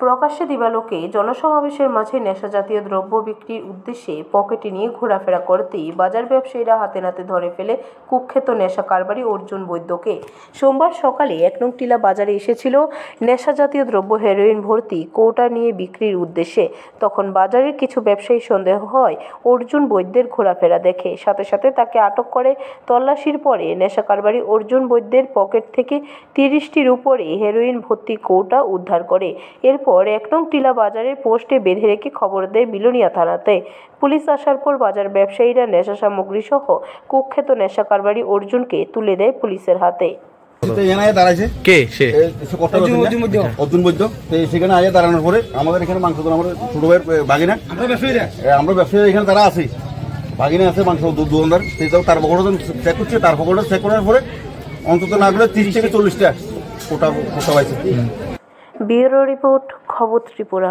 প্রকাশ্যে দিবালোকে জনসমাবেশের মাঝে নেশাজাতীয় দ্রব্য বিক্রির উদ্দেশ্যে পকেটে নিয়ে ঘোরাফেরা করতেই বাজার ব্যবসায়ীরা হাতে নাতে ধরে ফেলে কুখ্যাত নেশা কারবারি অর্জুন বৈদ্যকে। সোমবার সকালে ১ নং টিলা বাজারে এসেছিল নেশাজাতীয় দ্রব্য হেরোইন ভর্তি কৌটা নিয়ে বিক্রির উদ্দেশ্যে। তখন বাজারের কিছু ব্যবসায়ী সন্দেহ হয় অর্জুন বৈদ্যের ঘোরাফেরা দেখে, সাথে সাথে তাকে আটক করে। তল্লাশির পরে নেশা কারবারি অর্জুন বৈদ্যের পকেট থেকে ৩০টির উপরে হেরোইন ভর্তি কৌটা উদ্ধার করে। এরপর ১ নং টিলা বাজারের পোস্টে বেঁধে রেখে খবর দেয় বিলোনিয়া থানাতে। পুলিশ আসার পর বাজার ব্যবসায়ীরা নেশা সামগ্রী সহ কুখ্যাত নেশা কারবারি অর্জুনকে তুলে দেয় পুলিশের হাতে। অর্জুন বৈদ্য সেখানে আগে দাঁড়ানোর পরে আমাদের এখানে মাংস আমাদের ছোট ভাইয়ের বাগিনা, আমরা ব্যবসায়ী এখানে তারা আছি, বাগিনা আছে মাংস দোকানদার, তার পকেটে চেক করছে, তার পকেটে চেক করার পরে অন্তত না গেলে ৩০ থেকে 40টা কোটা পাইছে। ব্যুরো রিপোর্ট, খবর ত্রিপুরা।